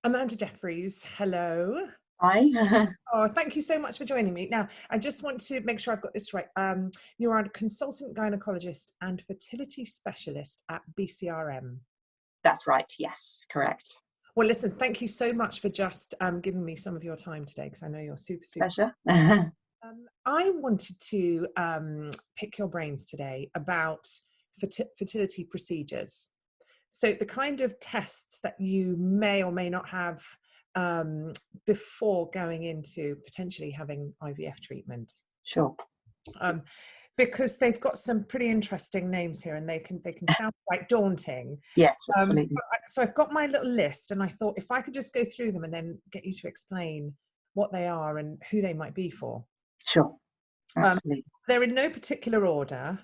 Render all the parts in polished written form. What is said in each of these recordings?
Amanda Jefferys, hello. Hi. Oh, thank you so much for joining me. Now, I just want to make sure I've got this right. You're a consultant gynecologist and fertility specialist at BCRM. That's right. Yes, correct. Well, listen, thank you so much for just giving me some of your time today, because I know you're super. Pleasure. I wanted to pick your brains today about fertility procedures. So the kind of tests that you may or may not have um, before going into potentially having IVF treatment, Sure. um, because they've got some pretty interesting names here, and they can sound quite daunting. Yes, absolutely. So I've got my little list, and I thought if I could just go through them and then get you to explain what they are and who they might be for. Sure. Um, Absolutely. they're in no particular order,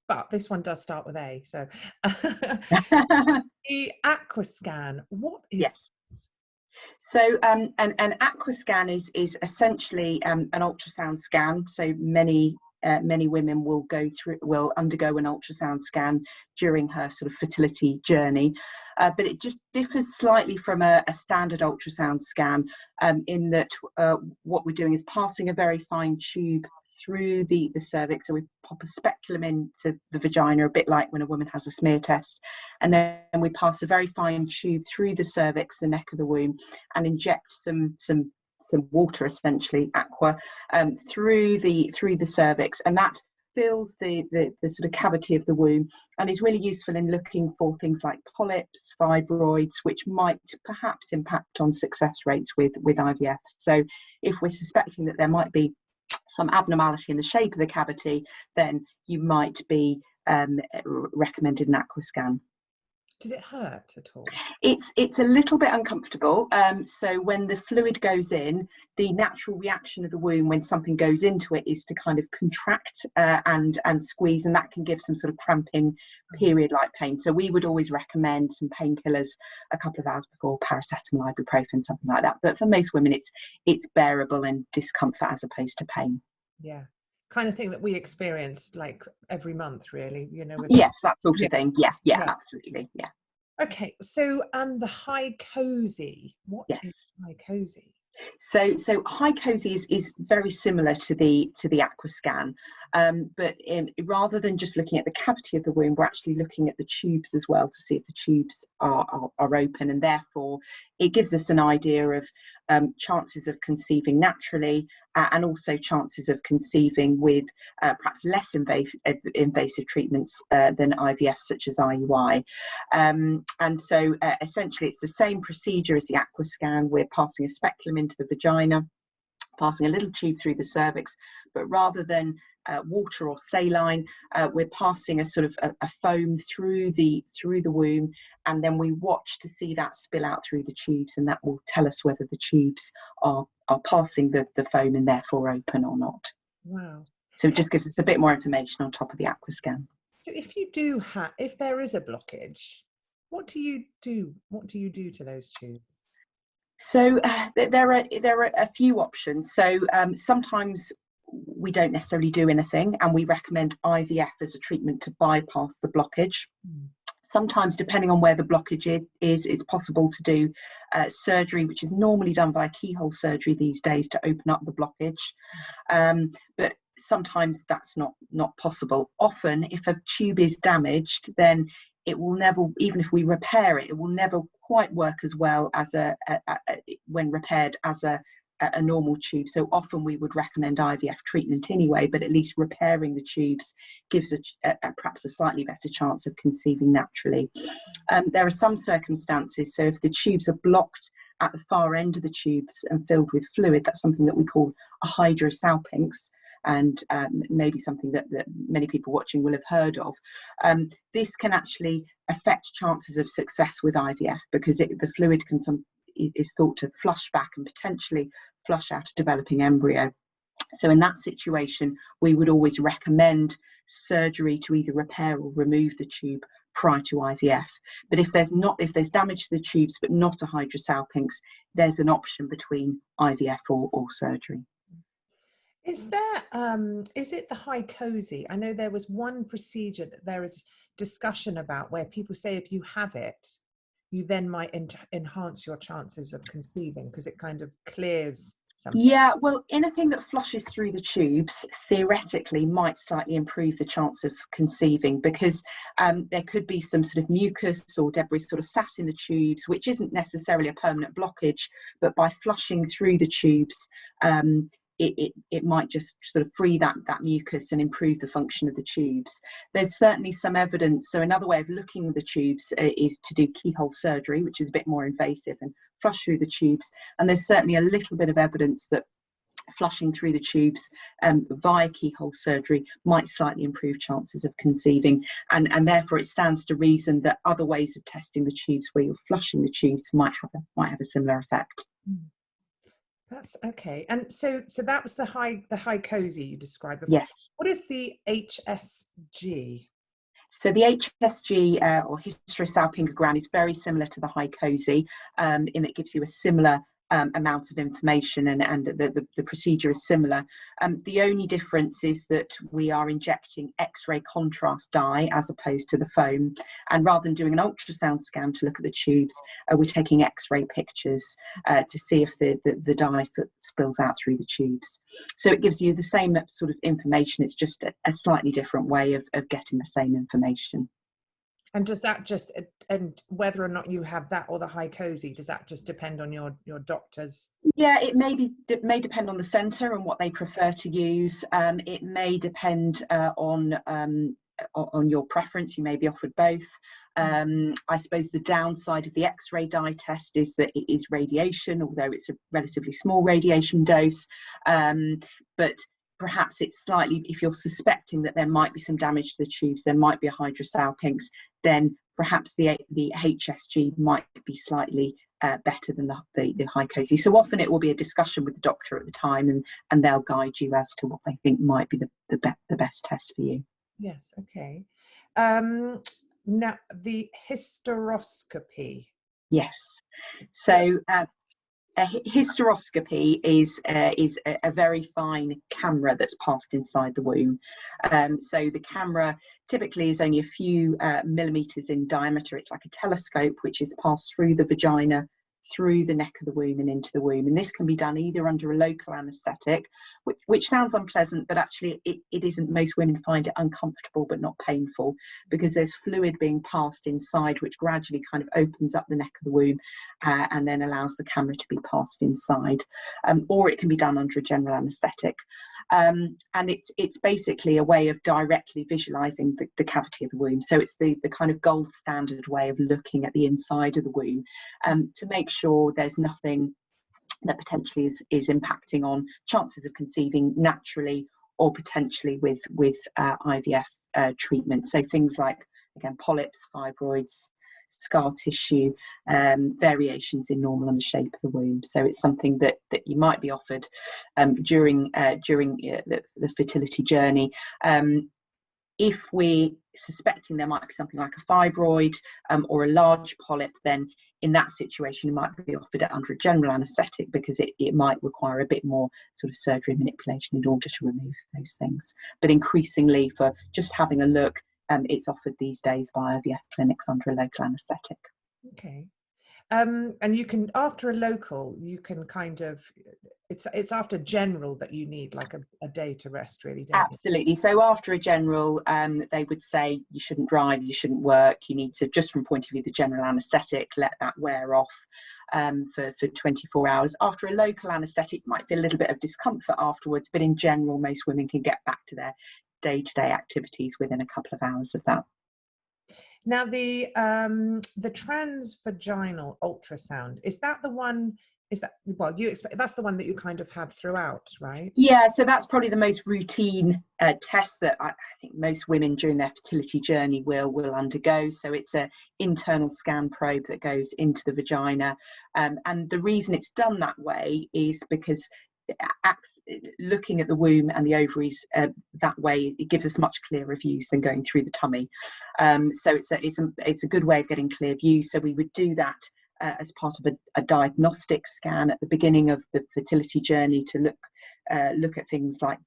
but this one does start with A. So the aqua scan, what is Yes. So, an aqua scan is essentially an ultrasound scan. So many women will undergo an ultrasound scan during her sort of fertility journey, but it just differs slightly from a standard ultrasound scan, in that what we're doing is passing a very fine tube through the cervix. So we pop a speculum into the vagina, a bit like when a woman has a smear test, and then we pass a very fine tube through the cervix, the neck of the womb, and inject some water, essentially aqua, through the cervix, and that fills the sort of cavity of the womb, and is really useful in looking for things like polyps, fibroids, which might perhaps impact on success rates with IVF. So if we're suspecting that there might be some abnormality in the shape of the cavity, then you might be recommended an aqua scan. Does it hurt at all? It's a little bit uncomfortable. So when the fluid goes in, the natural reaction of the womb when something goes into it is to kind of contract and squeeze, and that can give some sort of cramping period-like pain. So we would always recommend some painkillers a couple of hours before, paracetamol, ibuprofen, something like that. But for most women, it's bearable and discomfort as opposed to pain. Yeah. Kind of thing that we experience like every month, really, with Yes, that sort yeah, of thing. Yeah, yeah, yeah. absolutely. Yeah, Okay, so the high cozy. What is yes. high cozy? So high cozy is very similar to the aqua scan, but rather than just looking at the cavity of the womb, we're actually looking at the tubes as well to see if the tubes are open, and therefore it gives us an idea of chances of conceiving naturally, and also chances of conceiving with perhaps less invasive treatments than IVF, such as IUI. And so essentially it's the same procedure as the aqua scan. We're passing a speculum into the vagina, passing a little tube through the cervix, but rather than water or saline, we're passing a sort of a foam through the womb, and then we watch to see that spill out through the tubes, and that will tell us whether the tubes are passing the foam and therefore open or not. Wow. So it Can, just gives us a bit more information on top of the aqua scan. so if there is a blockage, what do you do? What do you do to those tubes? So there are a few options. So sometimes we don't necessarily do anything, and we recommend IVF as a treatment to bypass the blockage. Mm. Sometimes, depending on where the blockage is, it's possible to do surgery, which is normally done by keyhole surgery these days, to open up the blockage. But sometimes that's not possible. Often, if a tube is damaged, then it will never, even if we repair it, it will never quite work as well as when repaired as a normal tube. So often we would recommend IVF treatment anyway, but at least repairing the tubes gives perhaps a slightly better chance of conceiving naturally. There are some circumstances, so if the tubes are blocked at the far end of the tubes and filled with fluid, that's something that we call a hydrosalpinx, and maybe something that many people watching will have heard of. This can actually affect chances of success with IVF, because the fluid is thought to flush back and potentially flush out a developing embryo. So in that situation, we would always recommend surgery to either repair or remove the tube prior to IVF. But if there's damage to the tubes but not a hydrosalpinx, there's an option between IVF or surgery. Is it the high cozy? I know there was one procedure that there is discussion about where people say if you have it, you then might enhance your chances of conceiving because it kind of clears something. Yeah, well, anything that flushes through the tubes theoretically might slightly improve the chance of conceiving, because there could be some sort of mucus or debris sort of sat in the tubes, which isn't necessarily a permanent blockage, but by flushing through the tubes, it might just sort of free that mucus and improve the function of the tubes. There's certainly some evidence. So another way of looking at the tubes is to do keyhole surgery, which is a bit more invasive, and flush through the tubes. And there's certainly a little bit of evidence that flushing through the tubes via keyhole surgery might slightly improve chances of conceiving, and therefore it stands to reason that other ways of testing the tubes where you're flushing the tubes might have a similar effect. That's okay. And so that was the high cozy you described before. Yes. What is the HSG? So the HSG or hysterosalpingogram is very similar to the high cozy in that it gives you a similar amount of information, and the procedure is similar. The only difference is that we are injecting X-ray contrast dye as opposed to the foam, and rather than doing an ultrasound scan to look at the tubes, we're taking X-ray pictures to see if the dye spills out through the tubes. So it gives you the same sort of information, it's just a slightly different way of getting the same information. And does that just, and whether or not you have that or the high cozy, does that just depend on your doctor's? Yeah, it may depend on the centre and what they prefer to use. It may depend on your preference. You may be offered both. I suppose the downside of the X-ray dye test is that it is radiation, although it's a relatively small radiation dose. But perhaps it's slightly, if you're suspecting that there might be some damage to the tubes, there might be a hydrosalpinx, then perhaps the HSG might be slightly better than the high cozy. So often it will be a discussion with the doctor at the time, and they'll guide you as to what they think might be the best test for you. Yes, okay. Now the hysteroscopy. Yes. So a hysteroscopy is a very fine camera that's passed inside the womb. So the camera typically is only a few millimeters in diameter. It's like a telescope which is passed through the vagina, through the neck of the womb and into the womb. And this can be done either under a local anaesthetic, which sounds unpleasant, but actually it isn't. Most women find it uncomfortable but not painful, because there's fluid being passed inside which gradually kind of opens up the neck of the womb and then allows the camera to be passed inside. Or it can be done under a general anaesthetic. And it's basically a way of directly visualising the cavity of the womb. So it's the kind of gold standard way of looking at the inside of the womb to make sure there's nothing that potentially is impacting on chances of conceiving naturally or potentially with IVF treatment. So things like, again, polyps, fibroids, scar tissue, variations in normal and the shape of the womb. So it's something that you might be offered during the fertility journey. If we're suspecting there might be something like a fibroid or a large polyp, then in that situation you might be offered it under a general anaesthetic, because it might require a bit more sort of surgery manipulation in order to remove those things. But increasingly, for just having a look, it's offered these days by IVF clinics under a local anaesthetic. Okay. And you can, after a local, you can kind of, it's after general that you need like a day to rest, really, don't Absolutely. So after a general, they would say you shouldn't drive, you shouldn't work, you need to, just from point of view the general anaesthetic, let that wear off for 24 hours. After a local anaesthetic, you might feel a little bit of discomfort afterwards, but in general, most women can get back to their day-to-day activities within a couple of hours of that. Now the transvaginal ultrasound, is that the one? Is that, well, you expect that's the one that you kind of have throughout, right? Yeah, so that's probably the most routine test that I think most women during their fertility journey will undergo. So it's an internal scan probe that goes into the vagina, and the reason it's done that way is because looking at the womb and the ovaries that way, it gives us much clearer views than going through the tummy. So it's a good way of getting clear views. So we would do that as part of a diagnostic scan at the beginning of the fertility journey to look at things like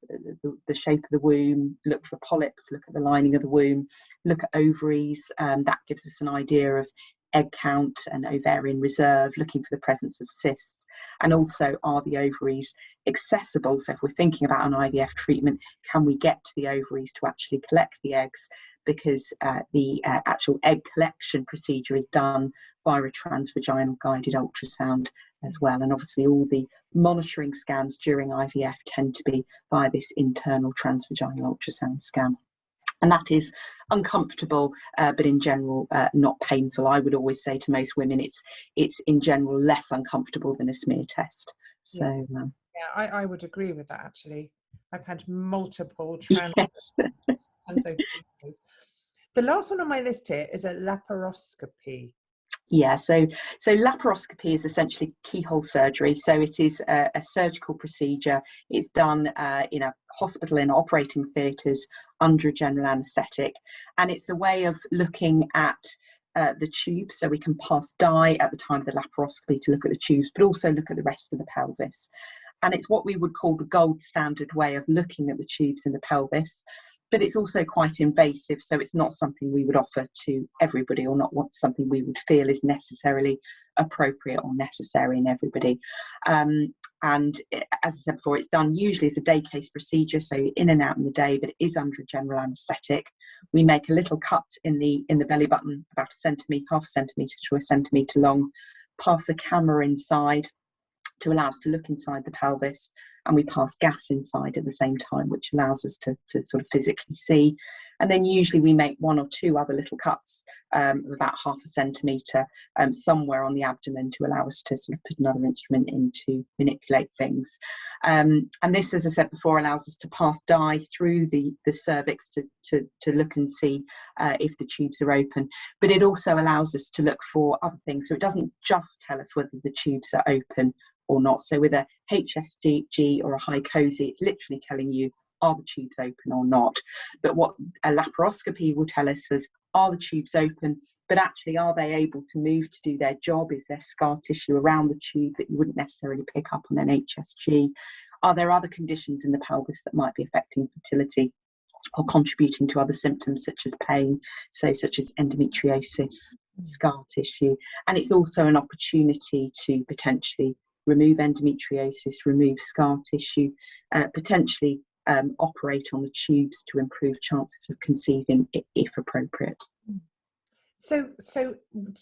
the shape of the womb, look for polyps, look at the lining of the womb, look at ovaries. That gives us an idea of egg count and ovarian reserve, looking for the presence of cysts, and also are the ovaries accessible. So if we're thinking about an IVF treatment, can we get to the ovaries to actually collect the eggs? Because the actual egg collection procedure is done via a transvaginal guided ultrasound as well. And obviously all the monitoring scans during IVF tend to be via this internal transvaginal ultrasound scan. And that is uncomfortable, but in general not painful. I would always say to most women, it's in general less uncomfortable than a smear test. So yeah, I would agree with that, actually. I've had multiple yes. transoperations. The last one on my list here is a laparoscopy. Yeah, so laparoscopy is essentially keyhole surgery. So it is a surgical procedure. It's done in a hospital, in operating theatres, under a general anaesthetic, and it's a way of looking at the tubes. So we can pass dye at the time of the laparoscopy to look at the tubes, but also look at the rest of the pelvis. And it's what we would call the gold standard way of looking at the tubes in the pelvis. But it's also quite invasive, so it's not something we would offer to everybody, or not something we would feel is necessarily appropriate or necessary in everybody. And as I said before, it's done usually as a day case procedure, so in and out in the day, but it is under a general anaesthetic. We make a little cut in the belly button, about a centimetre, half a centimetre to a centimetre long, pass a camera inside to allow us to look inside the pelvis, and we pass gas inside at the same time, which allows us to sort of physically see. And then usually we make one or two other little cuts of about half a centimetre somewhere on the abdomen to allow us to sort of put another instrument in to manipulate things. And this, as I said before, allows us to pass dye through the cervix to look and see if the tubes are open. But it also allows us to look for other things. So it doesn't just tell us whether the tubes are open or not. So with a HSG or a hycosi, it's literally telling you, are the tubes open or not? But what a laparoscopy will tell us is, are the tubes open, but actually are they able to move to do their job? Is there scar tissue around the tube that you wouldn't necessarily pick up on an HSG? Are there other conditions in the pelvis that might be affecting fertility or contributing to other symptoms such as pain, such as endometriosis, scar tissue? And it's also an opportunity to potentially remove endometriosis, remove scar tissue, potentially operate on the tubes to improve chances of conceiving if appropriate. So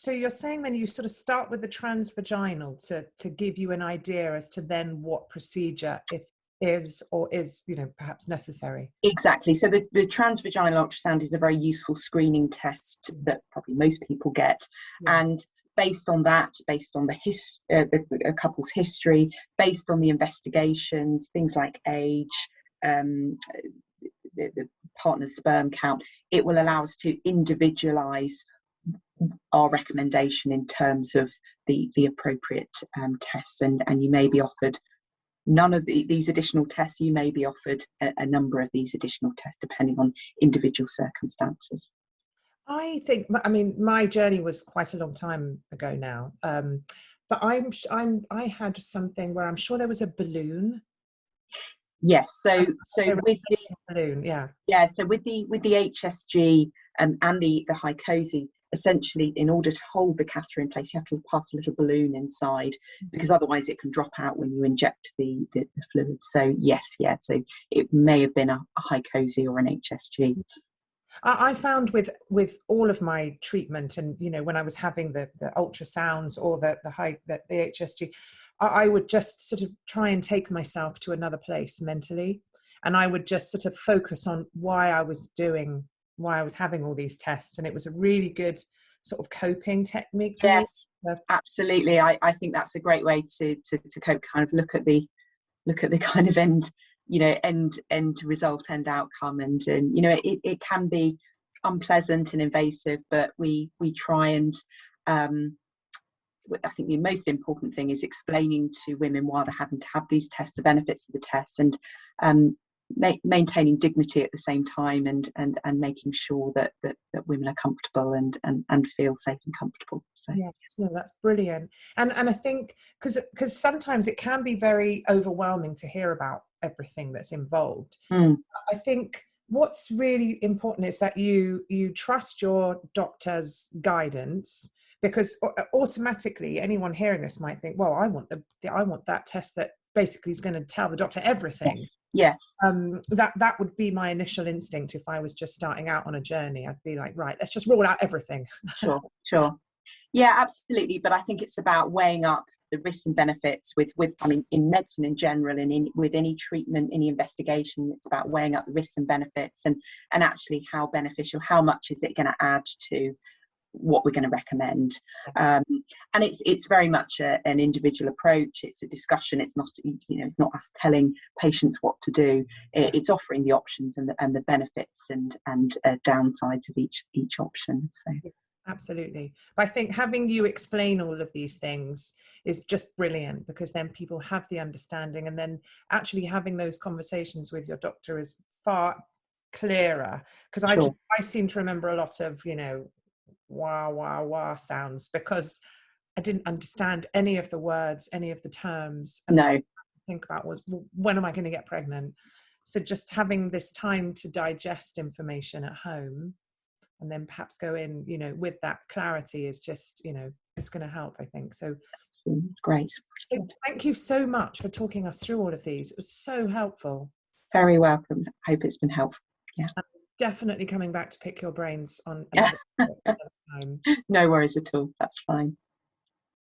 you're saying then you sort of start with the transvaginal to give you an idea as to then what procedure is perhaps necessary. Exactly. So the transvaginal ultrasound is a very useful screening test that probably most people get, and based on that, based on a couple's history, based on the investigations, things like age, the partner's sperm count, it will allow us to individualise our recommendation in terms of the appropriate tests. And you may be offered none of these additional tests, you may be offered a number of these additional tests depending on individual circumstances. I think, I mean, my journey was quite a long time ago now, but I had something where I'm sure there was a balloon. Yes, so with the balloon, so with the HSG and the hycosi, essentially, in order to hold the catheter in place, you have to pass a little balloon inside, because otherwise it can drop out when you inject the fluid. So so it may have been a hycosi or an HSG. I found with all of my treatment, and when I was having the ultrasounds or the HSG, I would just sort of try and take myself to another place mentally, and I would just sort of focus on why I was having all these tests, and it was a really good sort of coping technique for me. Absolutely. I think that's a great way to cope. Kind of look at the kind of end result, end outcome, and it can be unpleasant and invasive, but we try and I think the most important thing is explaining to women why they're having to have these tests, the benefits of the tests, and maintaining dignity at the same time, and making sure that women are comfortable and feel safe and comfortable. So yes, no, that's brilliant. And I think because sometimes it can be very overwhelming to hear about everything that's involved. I think what's really important is that you trust your doctor's guidance, because automatically anyone hearing this might think, well, I want I want that test that basically is going to tell the doctor everything. Yes. That would be my initial instinct if I was just starting out on a journey. I'd be like, right, let's just rule out everything. Sure. Yeah, absolutely. But I think it's about weighing up the risks and benefits with I mean, in medicine in general, and with any treatment, any investigation, it's about weighing up the risks and benefits, and actually how beneficial, how much is it going to add to what we're going to recommend. And it's very much an individual approach. It's a discussion. It's not, it's not us telling patients what to do. It's offering the options and the benefits and downsides of each option. So absolutely. But I think having you explain all of these things is just brilliant, because then people have the understanding, and then actually having those conversations with your doctor is far clearer, because I seem to remember a lot of wah sounds, because I didn't understand any of the words, any of the terms. And no. to think about was, well, when am I going to get pregnant? So just having this time to digest information at home and then perhaps go in, with that clarity is just, it's going to help, I think. So great. So thank you so much for talking us through all of these. It was so helpful. Very welcome. I hope it's been helpful. Yeah. I'm definitely coming back to pick your brains on another time. No worries at all. That's fine.